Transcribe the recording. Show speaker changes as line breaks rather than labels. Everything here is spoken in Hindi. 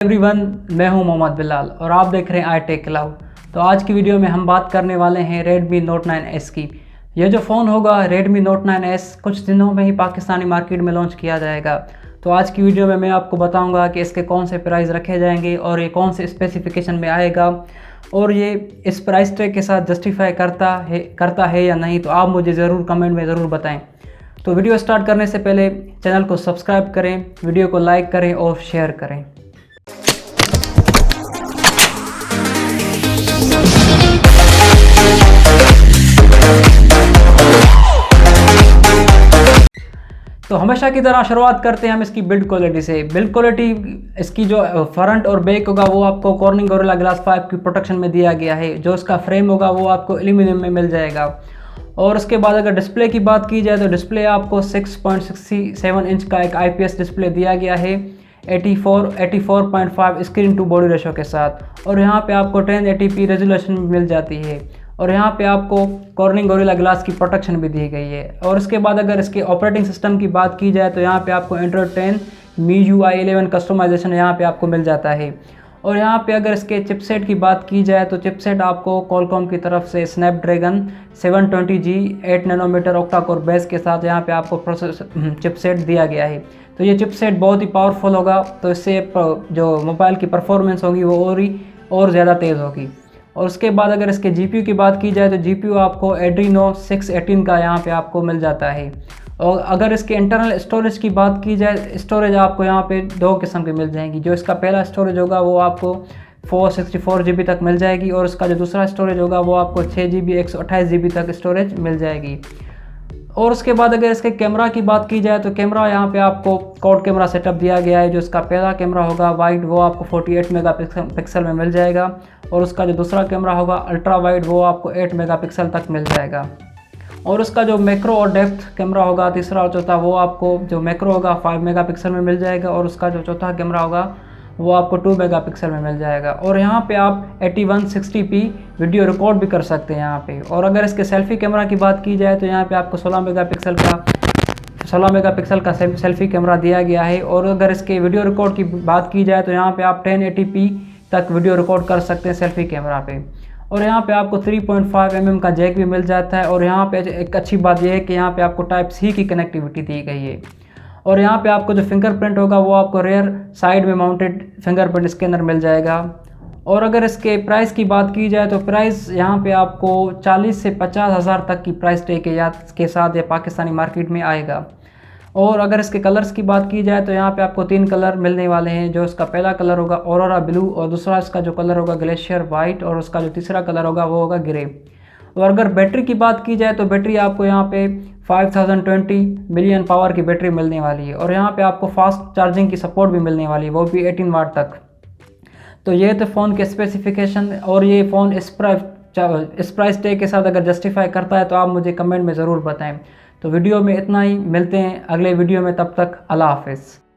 एवरीवन, मैं हूं मोहम्मद बिलाल और आप देख रहे हैं आई टेक क्लाउड। तो आज की वीडियो में हम बात करने वाले हैं Redmi Note 9S की। यह जो फ़ोन होगा Redmi Note 9S कुछ दिनों में ही पाकिस्तानी मार्केट में लॉन्च किया जाएगा। तो आज की वीडियो में मैं आपको बताऊंगा कि इसके कौन से प्राइस रखे जाएंगे और ये कौन से स्पेसिफिकेशन में आएगा और ये इस प्राइस टैग के साथ जस्टिफाई करता है या नहीं। तो आप मुझे ज़रूर कमेंट में ज़रूर बताएँ। तो वीडियो स्टार्ट करने से पहले चैनल को सब्सक्राइब करें, वीडियो को लाइक करें और शेयर करें। तो हमेशा की तरह शुरुआत करते हैं हम इसकी बिल्ड क्वालिटी से। बिल्ड क्वालिटी इसकी जो फ्रंट और बैक होगा वो आपको कॉर्निंग गोरिल्ला ग्लास 5 की प्रोटेक्शन में दिया गया है। जो इसका फ्रेम होगा वो आपको एल्यूमिनियम में मिल जाएगा। और उसके बाद अगर डिस्प्ले की बात की जाए तो डिस्प्ले आपको 6.67 इंच का एक IPS डिस्प्ले दिया गया है 84.5 स्क्रीन टू बॉडी रेशो के साथ। और यहाँ पे आपको 1080p रेजोल्यूशन मिल जाती है और यहाँ पे आपको कॉर्निंग गोरिल्ला ग्लास की प्रोटेक्शन भी दी गई है। और इसके बाद अगर इसके ऑपरेटिंग सिस्टम की बात की जाए तो यहाँ पे आपको एंड्रॉयड 10 MIUI 11 कस्टमाइजेशन यहाँ पे आपको मिल जाता है। और यहाँ पे अगर इसके चिपसेट की बात की जाए तो चिपसेट आपको क्वालकॉम की तरफ से Snapdragon 720G 8 nanometer octa core base के साथ यहाँ पे आपको चिपसेट दिया गया है। तो ये चिपसेट बहुत ही पावरफुल होगा, तो इससे जो मोबाइल की परफॉर्मेंस होगी वो और ज़्यादा तेज़ होगी। और उसके बाद अगर इसके GPU की बात की जाए तो GPU आपको Adreno 618 का यहाँ पे आपको मिल जाता है। और अगर इसके इंटरनल स्टोरेज की बात की जाए, स्टोरेज आपको यहाँ पे दो किस्म की मिल जाएंगी। जो इसका पहला स्टोरेज होगा वो आपको 464 GB तक मिल जाएगी और इसका जो दूसरा स्टोरेज होगा वो आपको 6 GB 128 GB तक स्टोरेज मिल जाएगी। और उसके बाद अगर इसके कैमरा की बात की जाए तो कैमरा यहाँ पे आपको क्वाड कैमरा सेटअप दिया गया है। जो इसका पहला कैमरा होगा वाइड वो आपको 48 मेगापिक्सल में मिल जाएगा और उसका जो दूसरा कैमरा होगा अल्ट्रा वाइड वो आपको 8 मेगापिक्सल तक मिल जाएगा। और उसका जो मैक्रो और डेप्थ कैमरा होगा तीसरा और चौथा वो आपको जो मैक्रो होगा 5 मेगापिक्सल में मिल जाएगा और उसका जो चौथा कैमरा होगा वो आपको 2 मेगापिक्सल में मिल जाएगा। और यहाँ पे आप 8160p वीडियो रिकॉर्ड भी कर सकते हैं यहाँ पे। और अगर इसके सेल्फी कैमरा की बात की जाए तो यहाँ पे आपको 16 मेगापिक्सल का सेल्फी कैमरा दिया गया है। और अगर इसके वीडियो रिकॉर्ड की बात की जाए तो यहाँ पे आप 1080p तक वीडियो रिकॉर्ड कर सकते हैं सेल्फी कैमरा पे। और यहाँ पे आपको 3.5 mm का जैक भी मिल जाता है। और यहाँ पे एक अच्छी बात यह है कि यहाँ पे आपको Type-C की कनेक्टिविटी दी गई है। और यहाँ पे आपको जो फिंगरप्रिंट होगा वो आपको रेयर साइड में माउंटेड फिंगरप्रिंट स्कैनर मिल जाएगा। और अगर इसके प्राइस की बात की जाए तो प्राइस यहाँ पे आपको 40 से 50 हज़ार तक की प्राइस टैग के साथ ये पाकिस्तानी मार्केट में आएगा। और अगर इसके कलर्स की बात की जाए तो यहाँ पे आपको 3 कलर मिलने वाले हैं। जो इसका पहला कलर होगा ऑरोरा ब्लू और दूसरा इसका जो कलर होगा ग्लेशियर वाइट और उसका जो तीसरा कलर होगा वो होगा ग्रे। और अगर बैटरी की बात की जाए तो बैटरी आपको यहाँ पे 5020 मिलियन पावर की बैटरी मिलने वाली है। और यहाँ पे आपको फास्ट चार्जिंग की सपोर्ट भी मिलने वाली है, वो भी 18 वाट तक। तो ये तो फ़ोन के स्पेसिफिकेशन और ये फ़ोन इस प्राइस टैग के साथ अगर जस्टिफाई करता है तो आप मुझे कमेंट में ज़रूर बताएं। तो वीडियो में इतना ही, मिलते हैं अगले वीडियो में, तब तक अल्लाह हाफिज़।